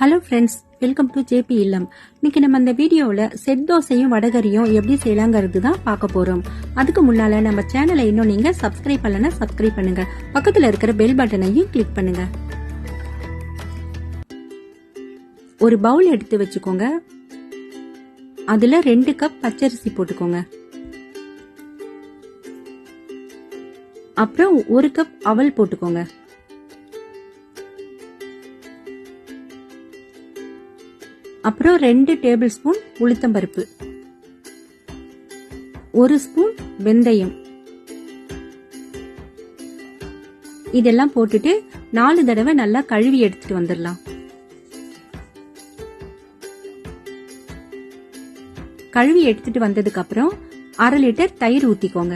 Hello friends, welcome to JP இல்லம். இன்னைக்கு நம்ம இந்த வீடியோவில் செட் தோசையும் வடகரியும் எப்படி செய்யலாங்கிறது தான் பார்க்க போறோம். அதுக்கு முன்னால நம்ம சேனலை இன்னும் நீங்க சப்ஸ்கிரைப் பண்ணலன்னா சப்ஸ்கிரைப் பண்ணுங்க. பக்கத்துல இருக்கிற பெல் பட்டனையும் கிளிக் பண்ணுங்க. ஒரு பவுல் எடுத்து வச்சுக்கோங்க. அதுல 2 கப் பச்சரிசி போட்டுக்கோங்க. அப்புறம் 1 கப் அவல் போட்டுக்கோங்க. அப்புறம் 2 டேபிள் ஸ்பூன் உளுத்தம்பருப்பு, 1 ஸ்பூன் வெந்தயம், இதெல்லாம் போட்டுட்டு 4 தடவை நல்லா கழுவி எடுத்துட்டு வந்துடலாம். கழுவி எடுத்துட்டு வந்ததுக்கு அப்புறம் 1/2 லிட்டர் தயிர் ஊத்திக்கோங்க.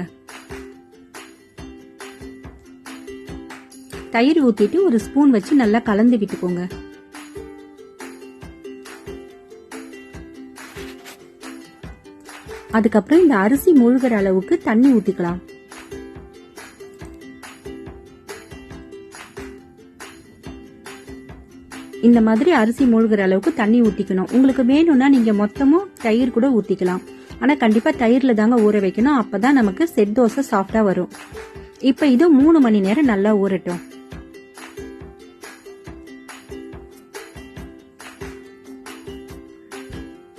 தயிர் ஊத்திட்டு ஒரு ஸ்பூன் வச்சு நல்லா கலந்து விட்டுக்கோங்க. அதுக்கப்புறம் இந்த அரிசி மூழ்கிற அளவுக்கு தண்ணி ஊத்திக்கலாம். இந்த மாதிரி அரிசி மூழ்கிற அளவுக்கு தண்ணி ஊத்திக்கணும். உங்களுக்கு வேணும்னா நீங்க மொத்தமும் தயிர் கூட ஊத்திக்கலாம். ஆனா கண்டிப்பா தயிர்ல தாங்க ஊற வைக்கணும். அப்பதான் நமக்கு செட் தோசை சாஃப்டா வரும். இப்ப இது 3 மணி நேரம் நல்லா ஊறட்டும்.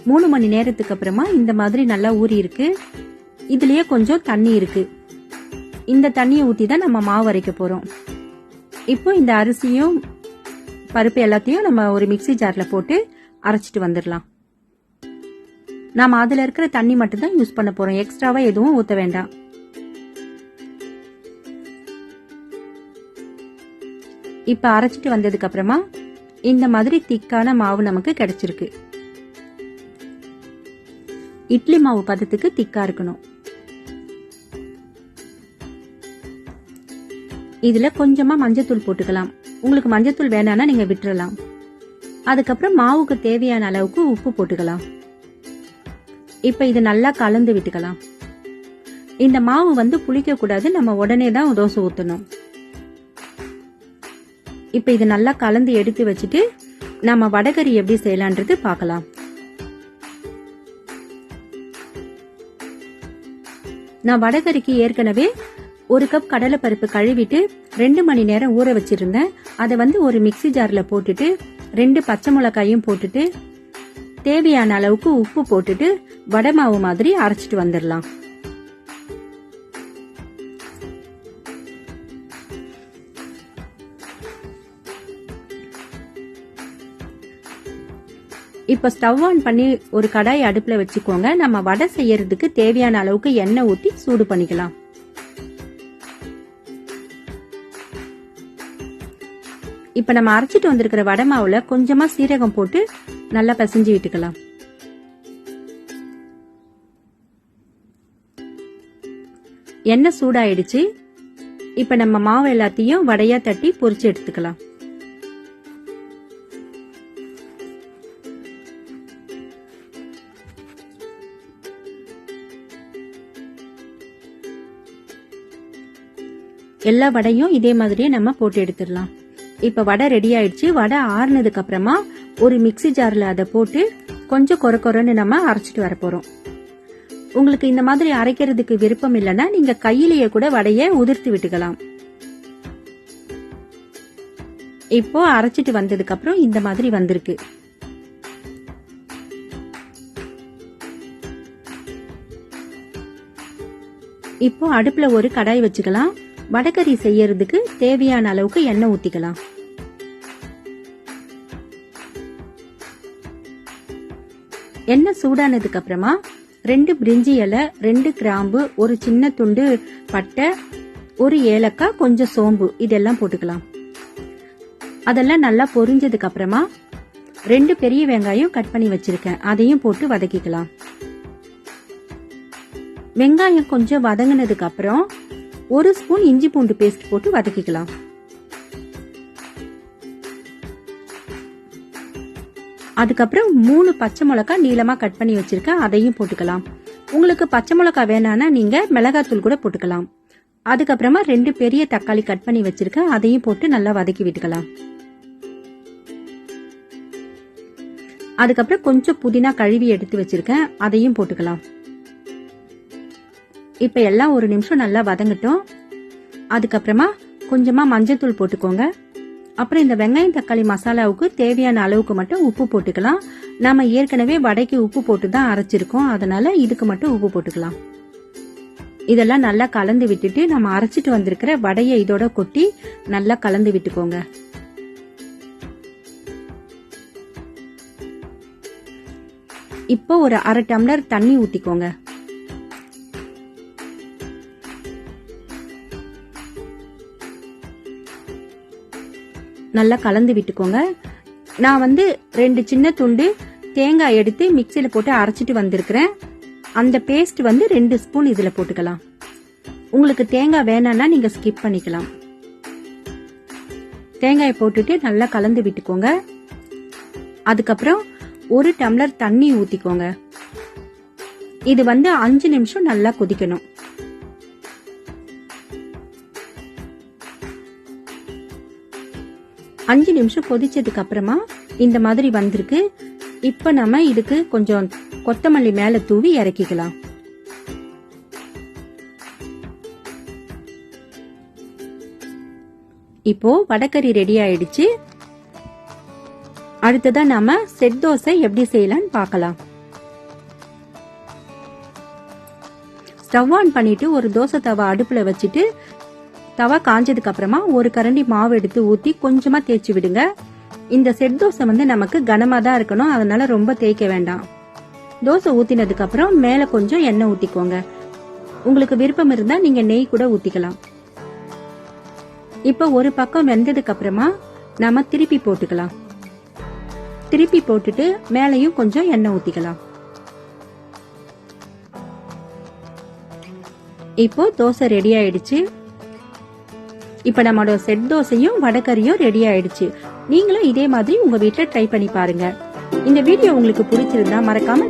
மூணு மணி நேரத்துக்கு அப்புறமா இந்த மாதிரி நல்லா ஊறி இருக்கு. இதுலயே கொஞ்சம் தண்ணி இருக்கு. இந்த தண்ணியை ஊத்தி தான் நம்ம மாவு அரைக்க போறோம். இப்போ இந்த அரிசியும் பருப்பு எல்லாத்தையும் நம்ம ஒரு மிக்ஸி ஜார்ல போட்டு அரைச்சிட்டு வந்துடலாம். நாம அதுல இருக்கிற தண்ணி மட்டும் தான் யூஸ் பண்ண போறோம். எக்ஸ்ட்ராவா எதுவும் ஊத்த வேண்டாம். இப்ப அரைச்சிட்டு வந்ததுக்கு அப்புறமா இந்த மாதிரி திக்கான மாவு நமக்கு கிடைச்சிருக்கு. இட்லி மாவு பதத்துக்கு திக்கா இருக்கணும். இதுல கொஞ்சமா மஞ்சத்தூள் போட்டுக்கலாம். உங்களுக்கு மஞ்சத்தூள் வேணாம்னா நீங்க விட்டுறலாம். அதுக்கப்புறம் மாவுக்கு தேவையான அளவுக்கு உப்பு போட்டுக்கலாம். இப்ப இது நல்லா கலந்து விட்டுக்கலாம். இந்த மாவு புளிக்க கூடாது. நம்ம உடனே தான் தோசை ஊத்தணும். இப்ப இது நல்லா கலந்து எடுத்து வச்சுட்டு நம்ம வடகரி எப்படி செய்யலான்றது பார்க்கலாம். நான் வடகரிக்கு ஏற்கனவே 1 கப் கடலை பருப்பு கழுவிட்டு 2 மணி நேரம் ஊற வச்சிருந்தேன். அதை ஒரு மிக்ஸி ஜார்ல போட்டுட்டு 2 பச்சை மிளகாயும் போட்டுட்டு தேவையான அளவுக்கு உப்பு போட்டுட்டு வடை மாவு மாதிரி அரைச்சிட்டு வந்துடலாம். இப்ப ஸ்டவ் ஆன் பண்ணி ஒரு கடாய் அடுப்புல வச்சுக்கோங்க. நம்ம வடை செய்யறதுக்கு தேவையான அளவுக்கு எண்ணெய் ஊத்தி சூடு பண்ணிக்கலாம். இப்ப நம்ம அரைச்சிட்டு வந்திருக்கிற வடை மாவுல கொஞ்சமா சீரகம் போட்டு நல்லா பிசைஞ்சு விட்டுக்கலாம். எண்ணெய் சூடாயிடுச்சு. இப்ப நம்ம மாவு எல்லாத்தையும் வடையா தட்டி பொரிச்சு எடுத்துக்கலாம். எல்லா வடையும் இதே மாதிரியே நம்ம போட்டு எடுத்துடலாம். இப்ப வடை ரெடி ஆயிடுச்சு. வடை ஆறுனதுக்கு அப்புறமா ஒரு மிக்ஸி ஜார்ல அதை போட்டு கொஞ்சம் கொரன்னு நம்ம அரைச்சிட்டு வர போறோம். உங்களுக்கு இந்த மாதிரி அரைக்கிறதுக்கு விருப்பம் இல்லைன்னா நீங்க கையிலேயே கூட வடைய உதிர்த்து விட்டுக்கலாம். இப்போ அரைச்சிட்டு வந்ததுக்கு அப்புறம் இந்த மாதிரி வந்திருக்கு. இப்போ அடுப்புல ஒரு கடாய் வச்சுக்கலாம். வடகரி செய்யறதுக்கு தேவையான அளவுக்கு எண்ணெய் ஊத்திக்கலாம். எண்ணெய் சூடானதுக்கு அப்புறமா 2 பிரிஞ்சி இலை, 2 கிராம்பு, ஒரு சின்ன துண்டு பட்டை, ஒரு ஏலக்காய், கொஞ்சம் சோம்பு இதெல்லாம் போட்டுக்கலாம். அதெல்லாம் நல்லா பொரிஞ்சதுக்கு அப்புறமா 2 பெரிய வெங்காயம் கட் பண்ணி வச்சிருக்கேன். அதையும் போட்டு வதக்கிக்கலாம். வெங்காயம் கொஞ்சம் வதங்கினதுக்கு அப்புறம் 1 ஸ்பூன் இஞ்சி பூண்டு பேஸ்ட் போட்டு வதக்கிக்கலாம். அதுக்கப்புறம் 3 பச்சை மிளகாய் நீளமா கட் பண்ணி வச்சிருக்கேன். அதையும் போட்டுக்கலாம். உங்களுக்கு பச்சை மிளகாய் வேணானா நீங்க மிளகாத்தூள் கூட போட்டுக்கலாம். அதுக்கப்புறமா 2 பெரிய தக்காளி கட் பண்ணி வச்சிருக்கேன். அதையும் போட்டு நல்லா வதக்கி விட்டுக்கலாம். அதுக்கப்புறம் கொஞ்சம் புதினா கழுவி எடுத்து வச்சிருக்கேன், அதையும் போட்டுக்கலாம். இப்ப எல்லாம் ஒரு நிமிஷம் நல்லா வதங்கட்டும். அதுக்கப்புறமா கொஞ்சமா மஞ்சத்தூள் போட்டுக்கோங்க. அப்புறம் இந்த வெங்காயம் தக்காளி மசாலாவுக்கு தேவையான அளவுக்கு மட்டும் உப்பு போட்டுக்கலாம். நாம ஏற்கனவே வடைக்கு உப்பு போட்டு தான் அரைச்சிருக்கோம், அதனால இதுக்கு மட்டும் உப்பு போட்டுக்கலாம். இதெல்லாம் நல்லா கலந்து விட்டுட்டு நம்ம அரைச்சிட்டு வந்திருக்கிற வடையை இதோட கொட்டி நல்லா கலந்து விட்டுக்கோங்க. இப்போ ஒரு 1/2 டம்ளர் தண்ணி ஊத்திக்கோங்க. நல்லா கலந்து விட்டுக்கோங்க. நான் 2 சின்ன துண்டு தேங்காய் எடுத்து மிக்சியில போட்டு அரைச்சிட்டு வந்திருக்கிறேன். அந்த பேஸ்ட் 2 ஸ்பூன் இதுல போட்டுக்கலாம். உங்களுக்கு தேங்காய் வேணாம்னா நீங்க ஸ்கிப் பண்ணிக்கலாம். தேங்காயை போட்டுட்டு நல்லா கலந்து விட்டுக்கோங்க. அதுக்கப்புறம் 1 டம்ளர் தண்ணி ஊத்திக்கோங்க. இது 5 நிமிஷம் நல்லா கொதிக்கணும். அஞ்சு நிமிஷம் கொதிச்சதுக்கு அப்புறமா இந்த மாதிரி வந்திருக்கு. இப்ப நம்ம இதுக்கு கொஞ்சம் கொத்தமல்லி மேல தூவி இறக்கிக்கலாம். இப்போ வடைக்கறி ரெடி ஆயிடுச்சு. அடுத்ததா நாம செட் தோசை எப்படி செய்யலாம்னு பார்க்கலாம். ஸ்டவ் ஆன் பண்ணிட்டு ஒரு தோசை தவா அடுப்புல வச்சுட்டு தவா காஞ்சதுக்கு அப்புறமா 1 கரண்டி மாவு எடுத்து ஊத்தி கொஞ்சமா தேய்ச்சி விடுங்க. இந்த செட் தோசை நமக்கு கனமா தான் இருக்கணும், அதனால ரொம்ப தேய்க்க வேண்டாம். தோசை ஊத்தினதுக்கு அப்புறம் மேல கொஞ்சம் எண்ணெய் ஊத்திக்கோங்க. உங்களுக்கு விருப்பம் இருந்தா நீங்க நெய் கூட ஊத்திக்கலாம். இப்ப ஒரு பக்கம் வெந்ததுக்கு அப்புறமா நாம திருப்பி போட்டுக்கலாம். திருப்பி போட்டுட்டு மேலையும் கொஞ்சம் எண்ணெய் ஊத்திக்கலாம். இப்போ தோசை ரெடி ஆயிடுச்சு. இப்ப நம்மளோட செட் தோசையும் வடைக்கறியும் ரெடி ஆயிடுச்சு. நீங்களும் இதே மாதிரி உங்க வீட்டுல ட்ரை பண்ணி பாருங்க. இந்த வீடியோ உங்களுக்கு பிடிச்சிருந்தா மறக்காம